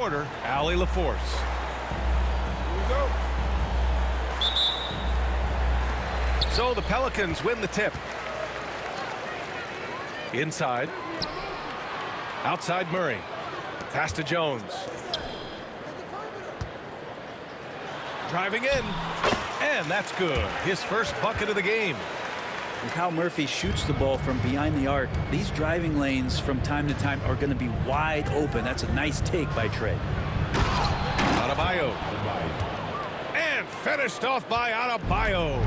quarter, Allie LaForce. So the Pelicans win the tip. Inside. Outside Murray. Pass to Jones. Driving in. And that's good. His first bucket of the game. With how Murphy shoots the ball from behind the arc, these driving lanes from time to time are going to be wide open. That's a nice take by Trey. Adebayo. And finished off by Adebayo.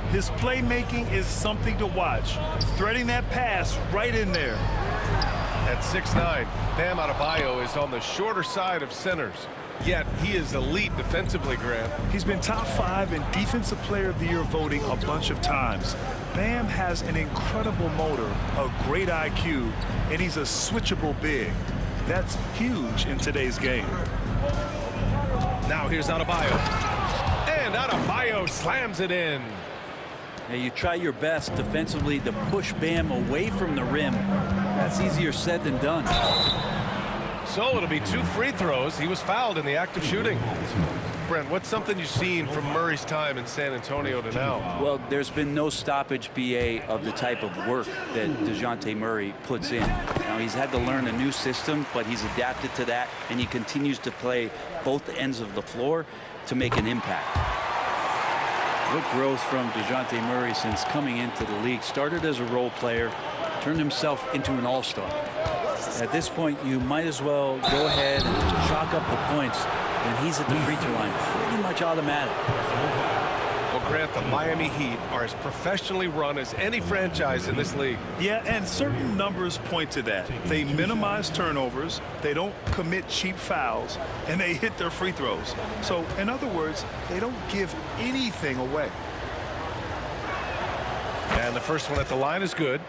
His playmaking is something to watch. Threading that pass right in there. At 6'9", Bam Adebayo is on the shorter side of centers. Yet he is elite defensively, Grant. He's been top 5 in Defensive Player of the Year voting a bunch of times. Bam has an incredible motor, a great IQ, and he's a switchable big. That's huge in today's game. Now here's Adebayo. And Adebayo slams it in. Now you try your best defensively to push Bam away from the rim. That's easier said than done. So it'll be 2 free throws. He was fouled in the act of shooting. Brent, what's something you've seen from Murray's time in San Antonio to now? Well, there's been no stoppage, BA, of the type of work that DeJounte Murray puts in. Now, he's had to learn a new system, but he's adapted to that, and he continues to play both ends of the floor to make an impact. What growth from DeJounte Murray since coming into the league. Started as a role player, turned himself into an all-star. At this point, you might as well go ahead and chalk up the points when he's at the free throw line. Pretty much automatic. Well, Grant, the Miami Heat are as professionally run as any franchise in this league. Yeah, and certain numbers point to that. They minimize turnovers, they don't commit cheap fouls, and they hit their free throws. So, in other words, they don't give anything away. And the first one at the line is good.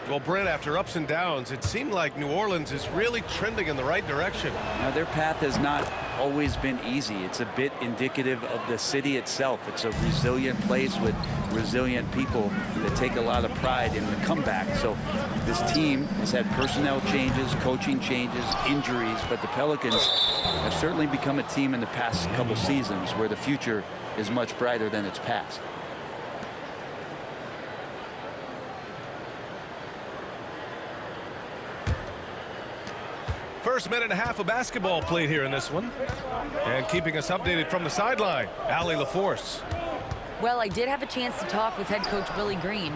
Well, Brent, after ups and downs, it seemed like New Orleans is really trending in the right direction. Now, their path has not always been easy. It's a bit indicative of the city itself. It's a resilient place with resilient people that take a lot of pride in the comeback. So this team has had personnel changes, coaching changes, injuries, but the Pelicans have certainly become a team in the past couple seasons where the future is much brighter than its past. First minute and a half of basketball played here in this one. And keeping us updated from the sideline, Allie LaForce. Well, I did have a chance to talk with head coach Willie Green.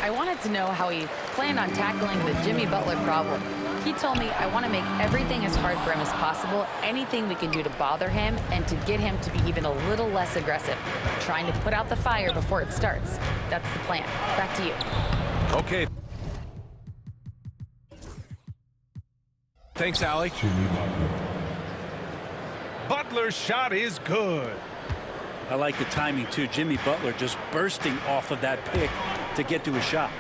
I wanted to know how he planned on tackling the Jimmy Butler problem. He told me, I want to make everything as hard for him as possible, anything we can do to bother him and to get him to be even a little less aggressive, trying to put out the fire before it starts. That's the plan. Back to you. Okay. Thanks, Allie. Butler's shot is good. I like the timing, too. Jimmy Butler just bursting off of that pick to get to a shot.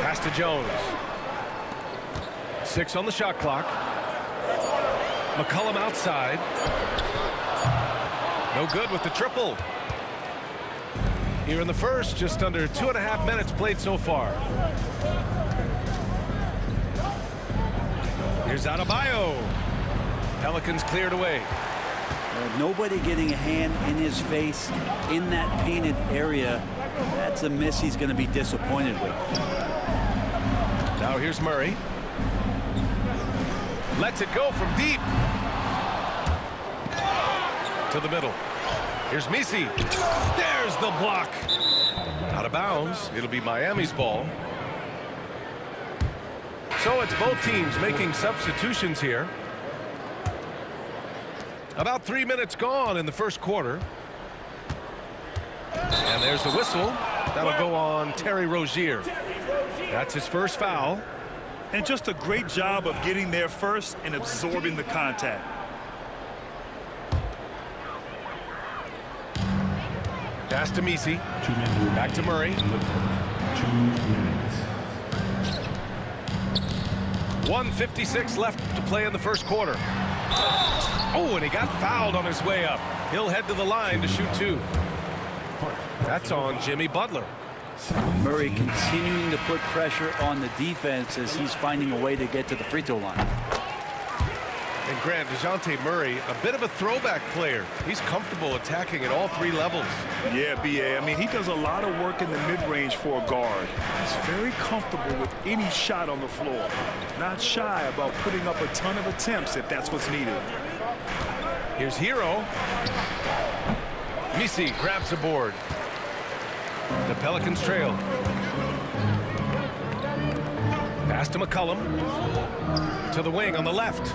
Pass to Jones. 6 on the shot clock. McCollum outside. No good with the triple. Here in the first, just under 2.5 minutes played so far. Here's Adebayo. Pelicans cleared away. Nobody getting a hand in his face in that painted area. That's a miss he's going to be disappointed with. Now here's Murray. Lets it go from deep. To the middle. Here's Misi. There's the block. Out of bounds. It'll be Miami's ball. So it's both teams making substitutions here. About 3 minutes gone in the first quarter. And there's the whistle. That'll go on Terry Rozier. That's his first foul. And just a great job of getting there first and absorbing the contact. Pass to Misi. Back to Murray. 2 minutes. 1:56 left to play in the first quarter. Oh, and he got fouled on his way up. He'll head to the line to shoot 2. That's on Jimmy Butler. Murray continuing to put pressure on the defense as he's finding a way to get to the free throw line. And Grant, DeJounte Murray, a bit of a throwback player. He's comfortable attacking at all 3 levels. Yeah, B.A. I mean, he does a lot of work in the mid-range for a guard. He's very comfortable with any shot on the floor. Not shy about putting up a ton of attempts if that's what's needed. Here's Hero. Misi grabs the board. The Pelicans trail. Pass to McCollum. To the wing on the left.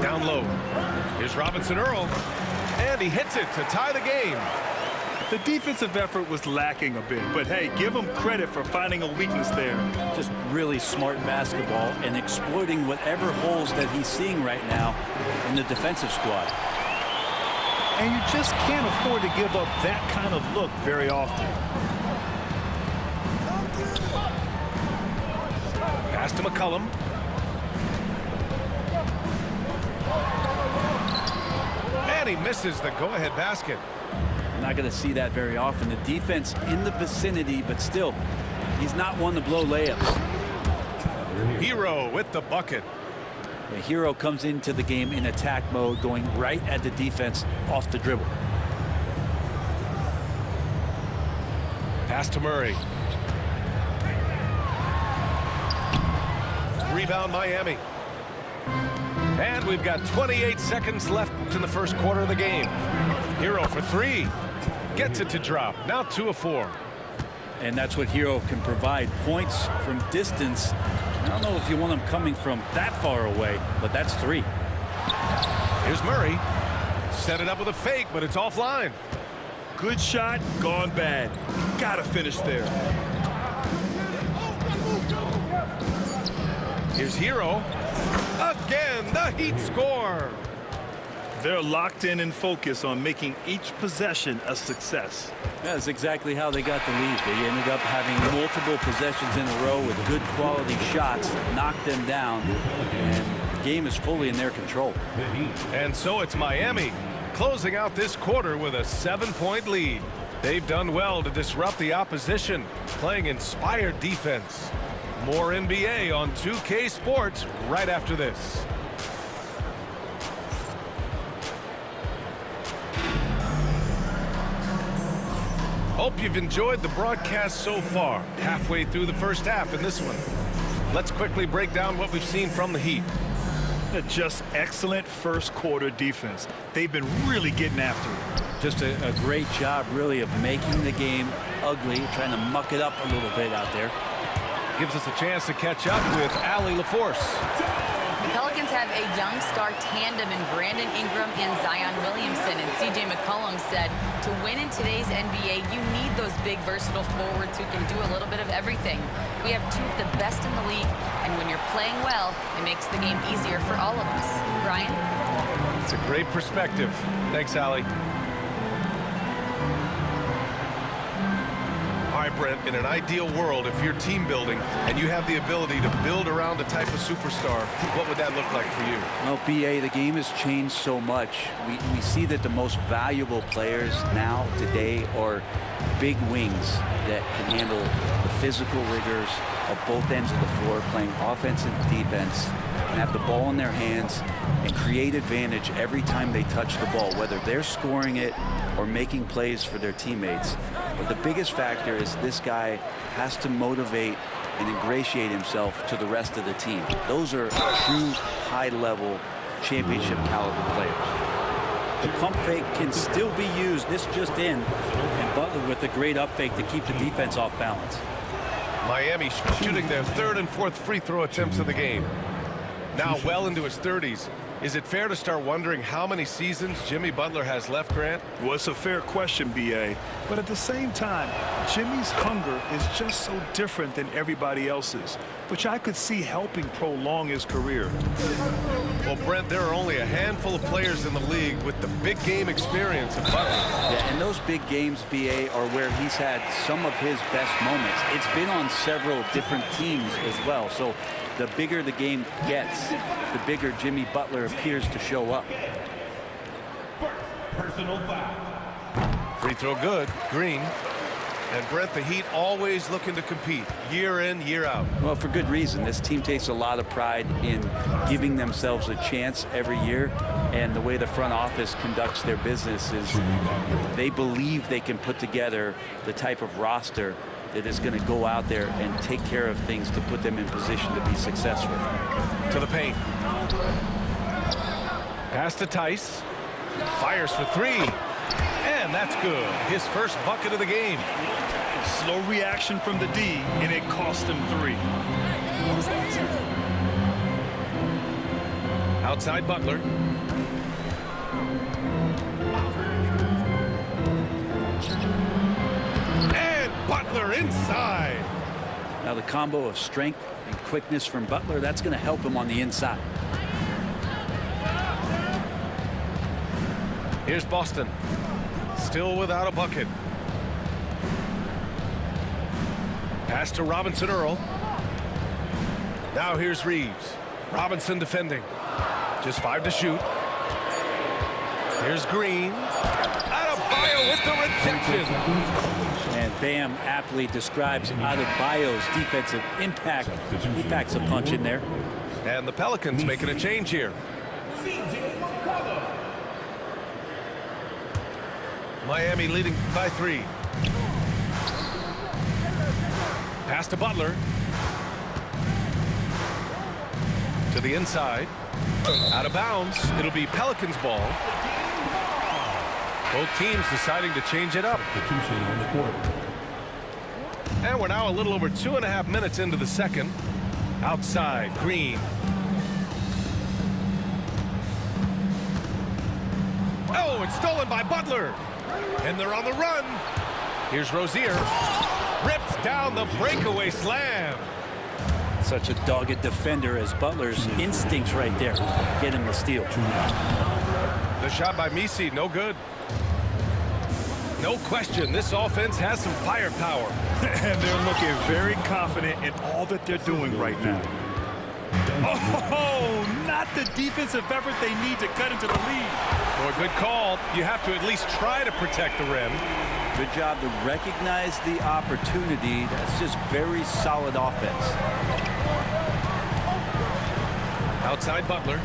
Down low. Here's Robinson Earl. And he hits it to tie the game. The defensive effort was lacking a bit, but hey, give him credit for finding a weakness there. Just really smart basketball and exploiting whatever holes that he's seeing right now in the defensive squad. And you just can't afford to give up that kind of look very often. Pass to McCollum. And he misses the go-ahead basket. Not going to see that very often. The defense in the vicinity, but still, he's not one to blow layups. Hero with the bucket. The Hero comes into the game in attack mode, going right at the defense off the dribble. Pass to Murray. Rebound Miami. And we've got 28 seconds left in the first quarter of the game. Hero for 3. Gets it to drop. Now 2 of 4. And that's what Hero can provide. Points from distance. I don't know if you want him coming from that far away, but that's 3. Here's Murray. Set it up with a fake, but it's offline. Good shot, gone bad. Gotta finish there. Here's Hero. Again, the Heat score. They're locked in and focused on making each possession a success. That's exactly how they got the lead. They ended up having multiple possessions in a row with good quality shots, knocked them down, and the game is fully in their control. And so it's Miami closing out this quarter with a 7-point lead. They've done well to disrupt the opposition, playing inspired defense. More NBA on 2K Sports right after this. Hope you've enjoyed the broadcast so far. Halfway through the first half in this one. Let's quickly break down what we've seen from the Heat. Just excellent first quarter defense. They've been really getting after it. Just a great job, really, of making the game ugly, trying to muck it up a little bit out there. Gives us a chance to catch up with Allie LaForce. The Pelicans have a young star tandem in Brandon Ingram and Zion Williamson. And C.J. McCollum said, to win in today's NBA, you need those big, versatile forwards who can do a little bit of everything. We have 2 of the best in the league, and when you're playing well, it makes the game easier for all of us. Brian? It's a great perspective. Thanks, Allie. All right, Brent, in an ideal world, if you're team building and you have the ability to build around a type of superstar, what would that look like for you? Well, B.A., the game has changed so much. We see that the most valuable players now, today, are big wings that can handle the physical rigors of both ends of the floor, playing offense and defense, and have the ball in their hands and create advantage every time they touch the ball, whether they're scoring it or making plays for their teammates. But the biggest factor is this guy has to motivate and ingratiate himself to the rest of the team. Those are true high-level championship caliber players. The pump fake can still be used. This just in, and Butler with a great up fake to keep the defense off balance. Miami shooting their 3rd and 4th free throw attempts of the game. Now well into his 30s. Is it fair to start wondering how many seasons Jimmy Butler has left, Grant? Well, it's a fair question, B.A. But at the same time, Jimmy's hunger is just so different than everybody else's, which I could see helping prolong his career. Well, Brent, there are only a handful of players in the league with the big game experience of Butler. Yeah, and those big games, B.A., are where he's had some of his best moments. It's been on several different teams as well. So the bigger the game gets, the bigger Jimmy Butler appears to show up. Personal foul. Free throw good. Green. And Brent, the Heat always looking to compete year in, year out. Well, for good reason. This team takes a lot of pride in giving themselves a chance every year. And the way the front office conducts their business is they believe they can put together the type of roster that is going to go out there and take care of things to put them in position to be successful. To the paint. Pass to Tice. Fires for three. And that's good. His first bucket of the game. Slow reaction from the D, and it cost him 3. Outside Butler. And Butler inside. Now the combo of strength and quickness from Butler, that's going to help him on the inside. Here's Boston. Still without a bucket. Pass to Robinson Earl. Now here's Reeves. Robinson defending. Just 5 to shoot. Here's Green. Adebayo with the rejection. And Bam aptly describes Adebayo's defensive impact. He packs a punch in there. And the Pelicans making a change here. Miami leading by 3. Pass to Butler. To the inside. Out of bounds. It'll be Pelicans ball. Both teams deciding to change it up. And we're now a little over 2.5 minutes into the second. Outside, Green. Oh, it's stolen by Butler. And they're on the run. Here's Rozier. Rips down the breakaway slam. Such a dogged defender as Butler's instincts right there get him the steal. The shot by Misi, no good. No question, this offense has some firepower. And they're looking very confident in all that they're doing right now. Oh, not the defensive effort they need to cut into the lead. Well, good call. You have to at least try to protect the rim. Good job to recognize the opportunity. That's just very solid offense. Outside Butler.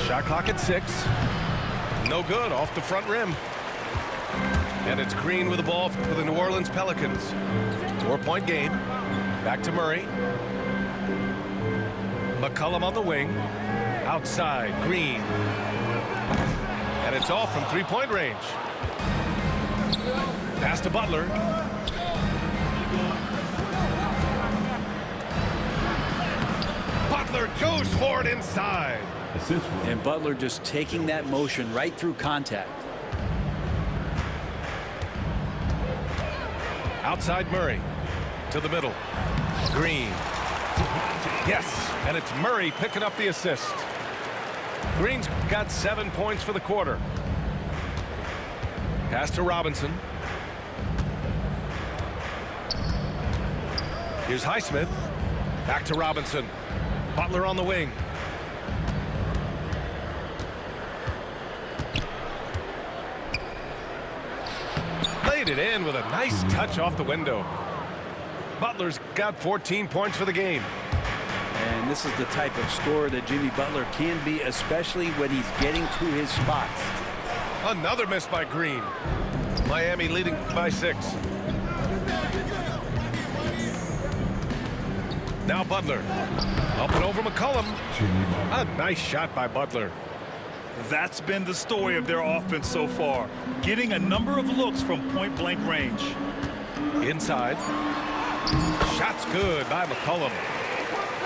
Shot clock at 6. No good, off the front rim. And it's Green with the ball for the New Orleans Pelicans. 4-point game. Back to Murray. McCollum on the wing. Outside, Green. And it's off from 3-point range. Pass to Butler. Butler goes for it inside. And Butler just taking that motion right through contact. Outside Murray. To the middle. Green. Yes, and it's Murray picking up the assist. Green's got 7 points for the quarter. Pass to Robinson. Here's Highsmith. Back to Robinson. Butler on the wing. Laid it in with a nice touch off the window. Butler's got 14 points for the game. And this is the type of scorer that Jimmy Butler can be, especially when he's getting to his spots. Another miss by Green. Miami leading by 6. Now Butler. Up and over McCollum. A nice shot by Butler. That's been the story of their offense so far. Getting a number of looks from point-blank range. Inside. Shot's good by McCollum.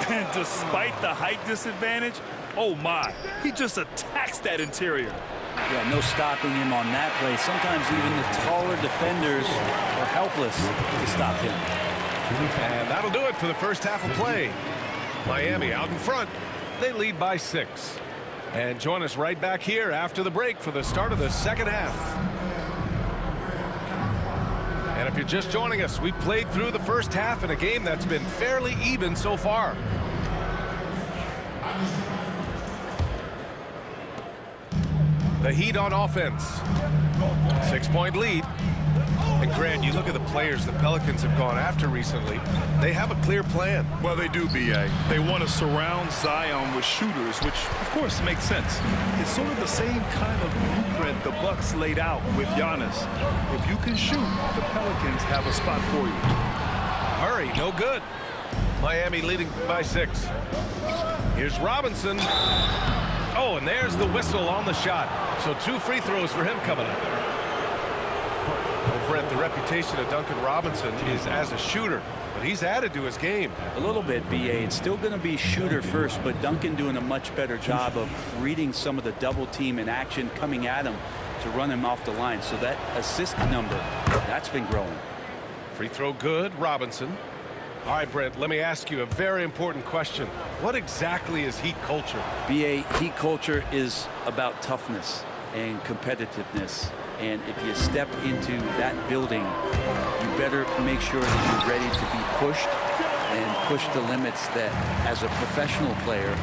And despite the height disadvantage, oh my, he just attacks that interior. Yeah, no stopping him on that play. Sometimes even the taller defenders are helpless to stop him. And that'll do it for the first half of play. Miami out in front. They lead by 6. And join us right back here after the break for the start of the second half. And if you're just joining us, we played through the first half in a game that's been fairly even so far. The Heat on offense. 6-point lead. And Grant, you look at the players the Pelicans have gone after recently. They have a clear plan. Well, they do, B.A. They want to surround Zion with shooters, which, of course, makes sense. It's sort of the same kind of blueprint the Bucks laid out with Giannis. If you can shoot, the Pelicans have a spot for you. Murray, no good. Miami leading by 6. Here's Robinson. Oh, and there's the whistle on the shot. So 2 free throws for him coming up. Well, Brent, the reputation of Duncan Robinson is as a shooter, but he's added to his game. A little bit, B.A. It's still going to be shooter first, but Duncan doing a much better job of reading some of the double team in action coming at him to run him off the line. So that assist number, that's been growing. Free throw good, Robinson. All right, Brent, let me ask you a very important question. What exactly is Heat culture? B.A., Heat culture is about toughness and competitiveness. And if you step into that building, you better make sure that you're ready to be pushed and push the limits that, as a professional player,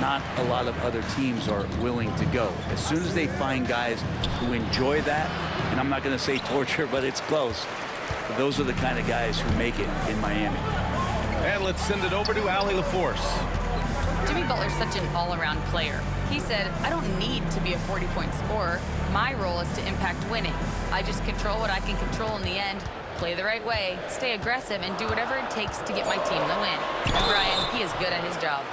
not a lot of other teams are willing to go. As soon as they find guys who enjoy that, and I'm not going to say torture, but it's close, those are the kind of guys who make it in Miami. And let's send it over to Allie LaForce. Jimmy Butler's such an all-around player. He said, I don't need to be a 40-point scorer. My role is to impact winning. I just control what I can control in the end, play the right way, stay aggressive, and do whatever it takes to get my team the win. And Brian, he is good at his job.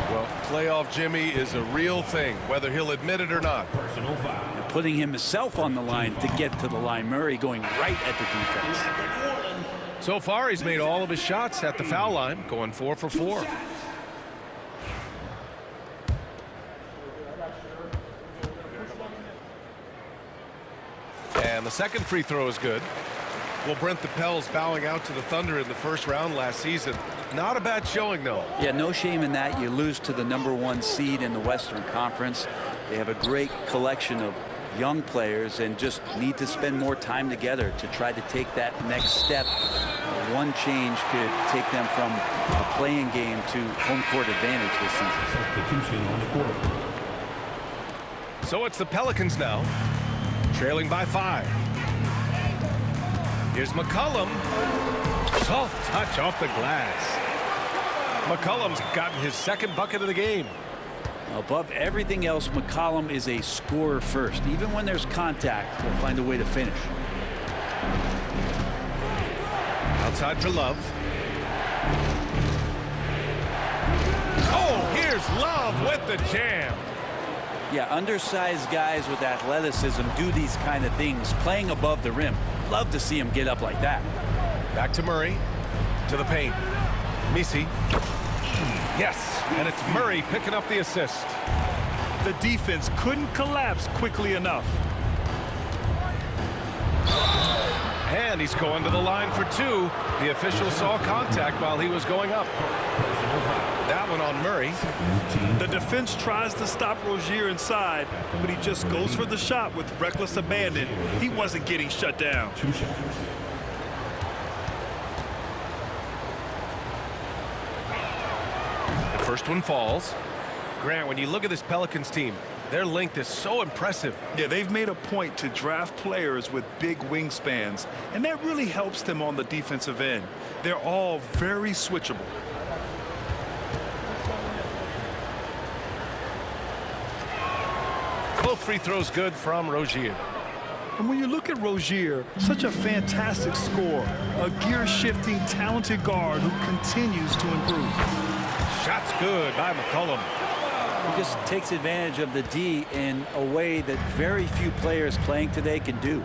Well, playoff Jimmy is a real thing, whether he'll admit it or not. And putting himself on the line to get to the line. Murray going right at the defense. So far, he's made all of his shots at the foul line, going 4 for 4. And the second free throw is good. Well, Brent, the Pels bowing out to the Thunder in the first round last season. Not a bad showing, though. Yeah, no shame in that. You lose to the #1 seed in the Western Conference. They have a great collection of young players and just need to spend more time together to try to take that next step. One change could take them from a playing game to home court advantage this season. So it's the Pelicans now, trailing by 5. Here's McCollum. Soft touch off the glass. McCollum's gotten his second bucket of the game. Above everything else, McCollum is a scorer first. Even when there's contact, he'll find a way to finish. Outside for Love. Oh, here's Love with the jam. Yeah, undersized guys with athleticism do these kind of things, playing above the rim. Love to see him get up like that. Back to Murray. To the paint. Misi. Yes, and it's Murray picking up the assist. The defense couldn't collapse quickly enough. And he's going to the line for 2. The official saw contact while he was going up. That one on Murray. The defense tries to stop Rozier inside, but he just goes for the shot with reckless abandon. He wasn't getting shut down. The first one falls. Grant, when you look at this Pelicans team, their length is so impressive. Yeah, they've made a point to draft players with big wingspans, and that really helps them on the defensive end. They're all very switchable. Both free throws good from Rozier. And when you look at Rozier, such a fantastic scorer, a gear-shifting, talented guard who continues to improve. Shots good by McCollum. He just takes advantage of the D in a way that very few players playing today can do.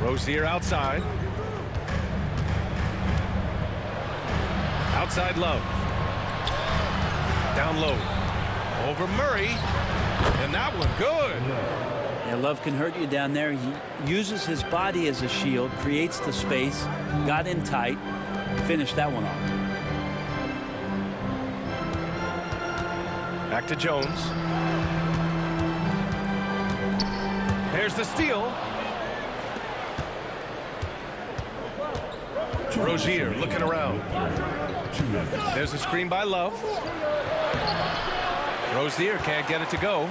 Rozier outside. Outside Love. Down low. Over Murray. And that one good. Yeah, Love can hurt you down there. He uses his body as a shield, creates the space, got in tight, finished that one off. Back to Jones. There's the steal. Rozier looking around. There's a screen by Love. Rozier can't get it to go.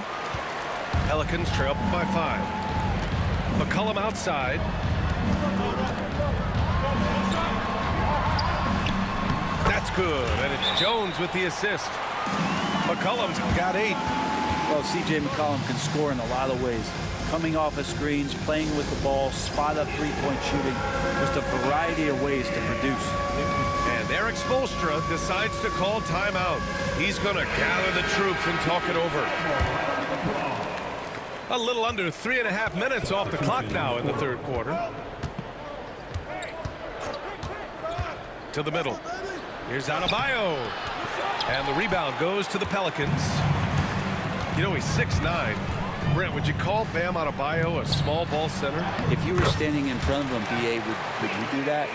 Pelicans trail by 5. McCollum outside. That's good, and it's Jones with the assist. McCollum's got 8. Well, C.J. McCollum can score in a lot of ways. Coming off of screens, playing with the ball, spot-up three-point shooting. Just a variety of ways to produce. And Eric Spoelstra decides to call timeout. He's going to gather the troops and talk it over. A little under 3.5 minutes off the clock now in the third quarter. To the middle. Here's Adebayo. And the rebound goes to the Pelicans. You know, he's 6'9". Brent, would you call Bam Adebayo a small ball center? If you were standing in front of him, B.A., would you do that?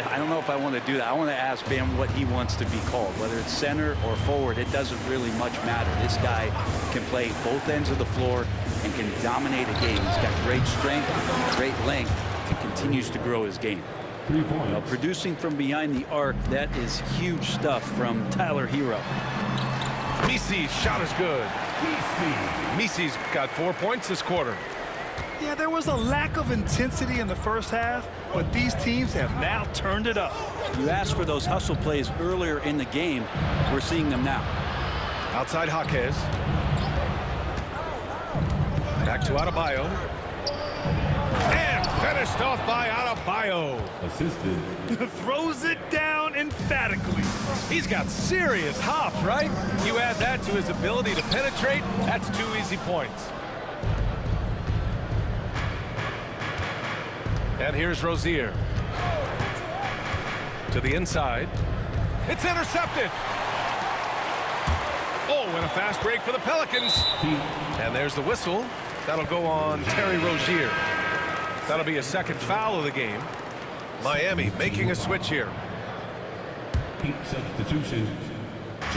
I don't know if I want to do that. I want to ask Bam what he wants to be called, whether it's center or forward. It doesn't really much matter. This guy can play both ends of the floor and can dominate a game. He's got great strength, great length, and continues to grow his game. 3 points. Now, producing from behind the arc, that is huge stuff from Tyler Hero. Misi's shot is good. Misi's got 4 points this quarter. Yeah, there was a lack of intensity in the first half, but these teams have now turned it up. You asked for those hustle plays earlier in the game. We're seeing them now. Outside Jaquez. Back to Adebayo. And finished off by Adebayo. Assisted. Throws it down emphatically. He's got serious hops, right? You add that to his ability to penetrate, that's 2 easy points. And here's Rozier. To the inside. It's intercepted. Oh, and a fast break for the Pelicans. And there's the whistle. That'll go on Terry Rozier. That'll be a second foul of the game. Miami making a switch here. Heat substitution.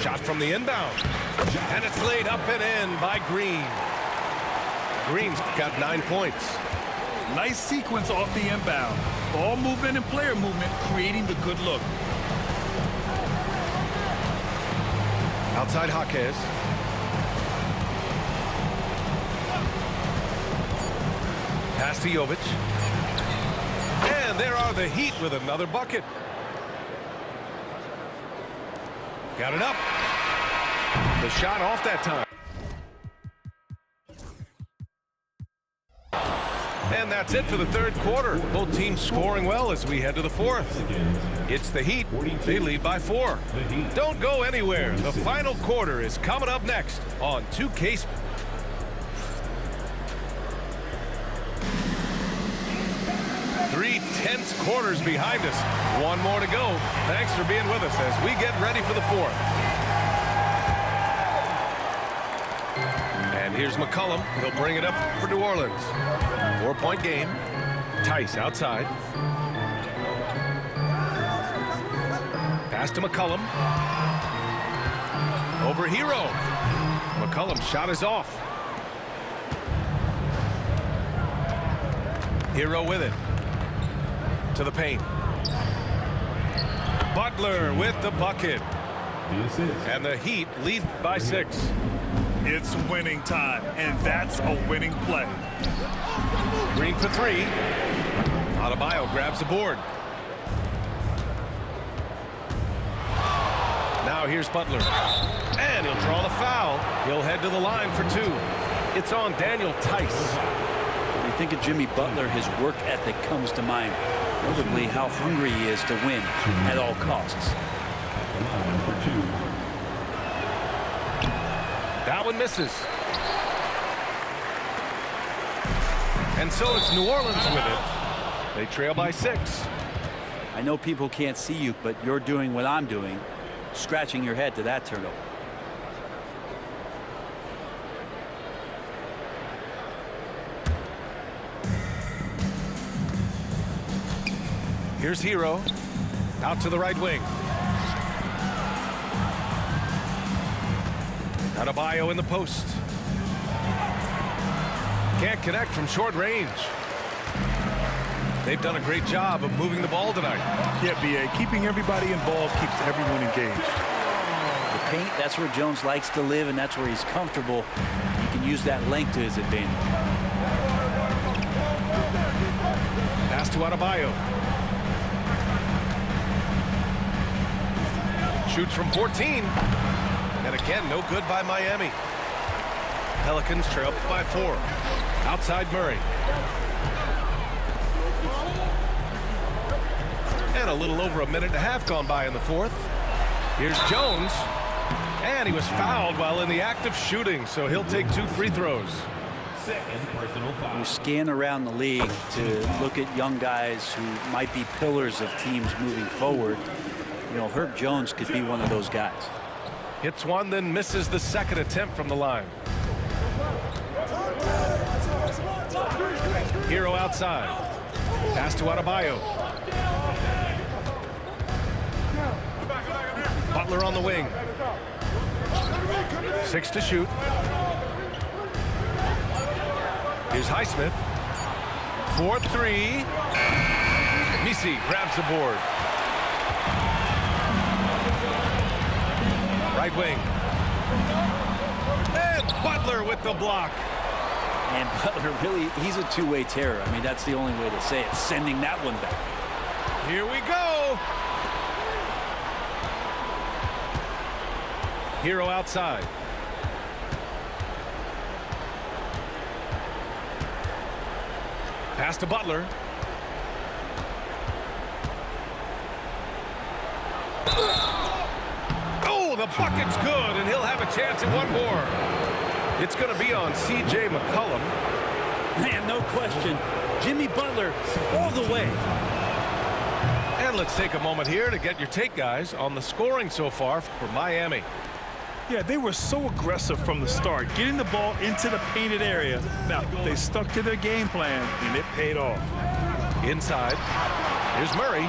Shot from the inbound. And it's laid up and in by Green. Green's got 9 points. Nice sequence off the inbound. Ball movement and player movement creating the good look. Outside Jaquez. Pass to Jovic. And there are the Heat with another bucket. Got it up. The shot off that time. And that's it for the third quarter. Both teams scoring well as we head to the fourth. It's the Heat. They lead by 4. Don't go anywhere. The final quarter is coming up next on 2K. 3 tense quarters behind us. 1 more to go. Thanks for being with us as we get ready for the fourth. And here's McCollum. He'll bring it up for New Orleans. 4-point game. Tice outside. Pass to McCollum. Over Hero. McCollum's shot is off. Hero with it. To the paint. Butler with the bucket. And the Heat lead by 6. It's winning time, and that's a winning play. Green for 3. Adebayo grabs the board. Now here's Butler. And he'll draw the foul. He'll head to the line for 2. It's on Daniel Tice. When you think of Jimmy Butler, his work ethic comes to mind. Notably, how hungry he is to win at all costs. That one misses. And so it's New Orleans with it. They trail by 6. I know people can't see you, but you're doing what I'm doing, scratching your head to that turnover. Here's Hero. Out to the right wing. Adebayo in the post. Can't connect from short range. They've done a great job of moving the ball tonight. Yeah, B.A., keeping everybody involved keeps everyone engaged. The paint. That's where Jones likes to live, and that's where he's comfortable. He can use that length to his advantage. Pass to Adebayo. Shoots from 14. And again, no good by Miami. Pelicans trail by 4. Outside Murray. And a little over a minute and a half gone by in the fourth. Here's Jones. And he was fouled while in the act of shooting, so he'll take 2 free throws. Second personal foul. You scan around the league to look at young guys who might be pillars of teams moving forward. You know, Herb Jones could be one of those guys. Hits one, then misses the second attempt from the line. Hero outside. Pass to Adebayo. Butler on the wing. 6 to shoot. Here's Highsmith. 4-3. Misi grabs the board. Right wing. And Butler with the block. And Butler really, he's a two-way terror. I mean, that's the only way to say it, sending that one back. Here we go. Hero outside. Pass to Butler. Oh, the bucket's good, and he'll have a chance at one more. It's going to be on C.J. McCollum. Man, no question. Jimmy Butler all the way. And let's take a moment here to get your take, guys, on the scoring so far for Miami. Yeah, they were so aggressive from the start, getting the ball into the painted area. Now, they stuck to their game plan, and it paid off. Inside. Here's Murray.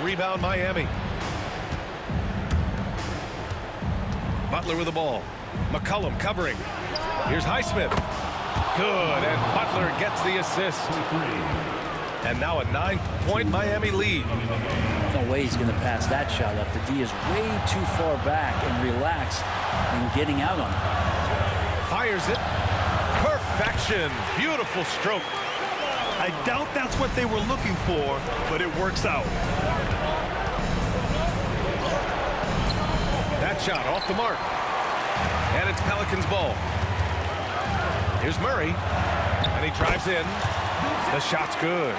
Rebound Miami. Butler with the ball. McCollum covering. Here's Highsmith. Good, and Butler gets the assist. And now a 9-point Miami lead. No way he's going to pass that shot up. The D is way too far back and relaxed and getting out on it. Fires it. Perfection. Beautiful stroke. I doubt that's what they were looking for, but it works out. That shot off the mark. And it's Pelicans ball. Here's Murray. And he drives in. The shot's good.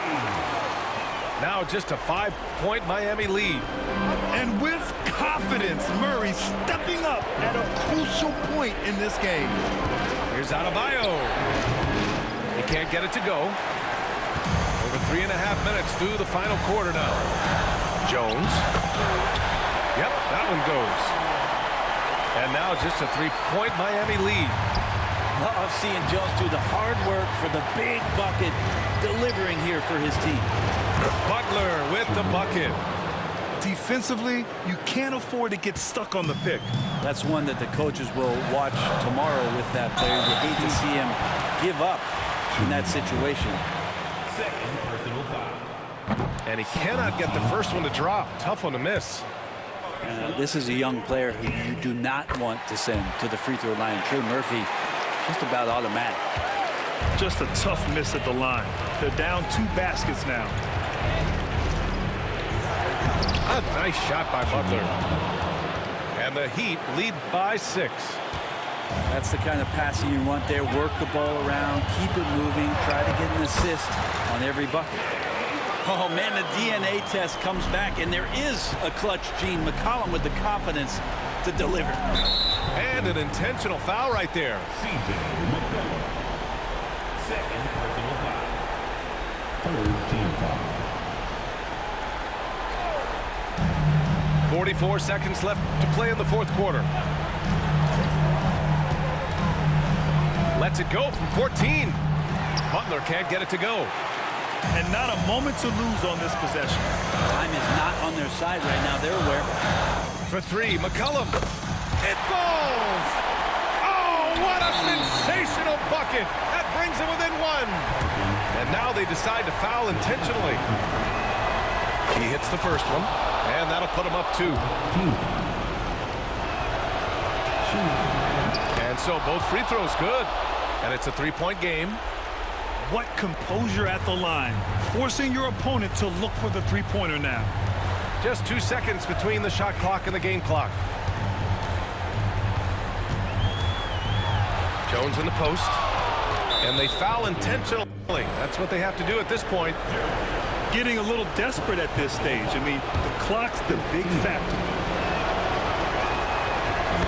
Now just a 5-point Miami lead. And with confidence, Murray stepping up at a crucial point in this game. Here's Adebayo. He can't get it to go. Over 3.5 minutes through the final quarter now. Jones. Yep, that one goes. And now just a 3-point Miami lead. Love seeing Jones do the hard work for the big bucket, delivering here for his team. Butler with the bucket. Defensively, you can't afford to get stuck on the pick. That's one that the coaches will watch tomorrow with that player. You hate to see him give up in that situation. Second personal foul. And he cannot get the first one to drop. Tough one to miss. This is a young player who you do not want to send to the free throw line. Trey Murphy, just about automatic. Just a tough miss at the line. They're down 2 baskets now. A nice shot by Butler. And the Heat lead by 6. That's the kind of passing you want there. Work the ball around, keep it moving, try to get an assist on every bucket. Oh, man, the DNA test comes back, and there is a clutch gene. McCollum with the confidence to deliver. And an intentional foul right there. C.J. McCollum. Second personal foul. Third team foul. 44 seconds left to play in the fourth quarter. Lets it go from 14. Butler can't get it to go. And not a moment to lose on this possession. Time is not on their side right now. They're aware. For 3, McCollum. It falls! Oh, what a sensational bucket! That brings them within 1. And now they decide to foul intentionally. He hits the first one, and that'll put him up 2. And so both free throws good. And it's a three-point game. What composure at the line, forcing your opponent to look for the three-pointer now. Just 2 seconds between the shot clock and the game clock. Jones in the post. And they foul intentionally. That's what they have to do at this point. Getting a little desperate at this stage. I mean, the clock's the big factor.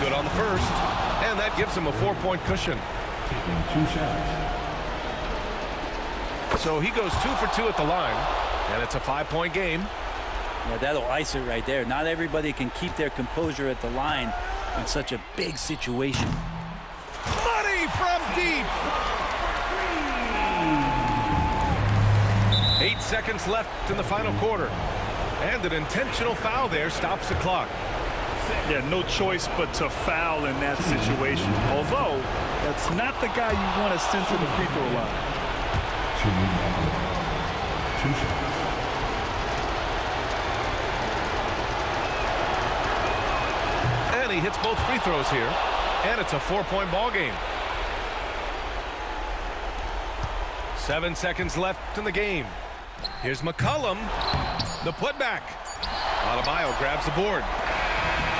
Good on the first. And that gives him a 4-point cushion. Taking 2 shots. So he goes 2 for 2 at the line. And it's a 5-point game. Yeah, that'll ice it right there. Not everybody can keep their composure at the line in such a big situation. Money from deep. 8 seconds left in the final quarter. And an intentional foul there stops the clock. Yeah, no choice but to foul in that situation. Although, that's not the guy you want to send to the free throw line. 2 shots. And he hits both free throws here. And it's a 4-point ball game. 7 seconds left in the game. Here's McCollum. The putback. Adebayo grabs the board.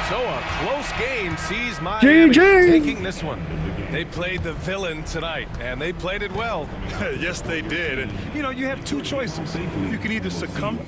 So a close game sees Miami taking this one. They played the villain tonight, and they played it well. Yes, they did. And, you know, you have two choices. You can either succumb